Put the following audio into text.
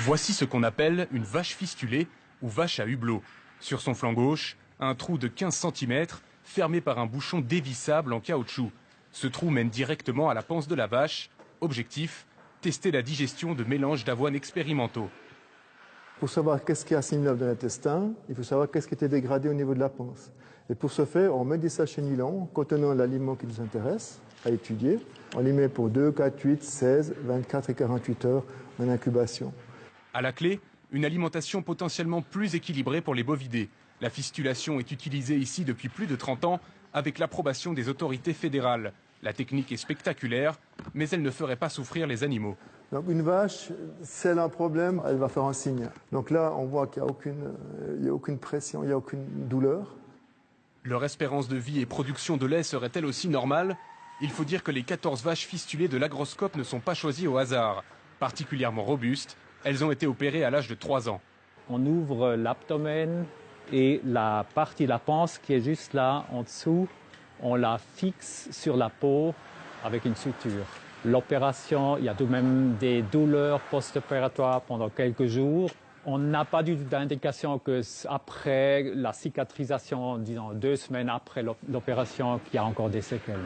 Voici ce qu'on appelle une vache fistulée ou vache à hublot. Sur son flanc gauche, un trou de 15 cm fermé par un bouchon dévissable en caoutchouc. Ce trou mène directement à la panse de la vache. Objectif, tester la digestion de mélanges d'avoine expérimentaux. Pour savoir qu'est-ce qui assimile dans l'intestin, il faut savoir qu'est-ce qui était dégradé au niveau de la panse. Et pour ce faire, on met des sachets nylon contenant l'aliment qui nous intéresse à étudier. On les met pour 2, 4, 8, 16, 24 et 48 heures en incubation. À la clé, une alimentation potentiellement plus équilibrée pour les bovidés. La fistulation est utilisée ici depuis plus de 30 ans avec l'approbation des autorités fédérales. La technique est spectaculaire, mais elle ne ferait pas souffrir les animaux. Donc une vache, si elle a un problème, elle va faire un signe. Donc là, on voit qu'il n'y a aucune pression, il n'y a aucune douleur. Leur espérance de vie et production de lait serait-elle aussi normale? Il faut dire que les 14 vaches fistulées de l'agroscope ne sont pas choisies au hasard. Particulièrement robustes, elles ont été opérées à l'âge de 3 ans. On ouvre l'abdomen et la partie de la panse qui est juste là en dessous, on la fixe sur la peau avec une suture. L'opération, il y a tout de même des douleurs post-opératoires pendant quelques jours. On n'a pas du tout d'indication qu'après la cicatrisation, disons 2 semaines après l'opération, qu'il y a encore des séquelles.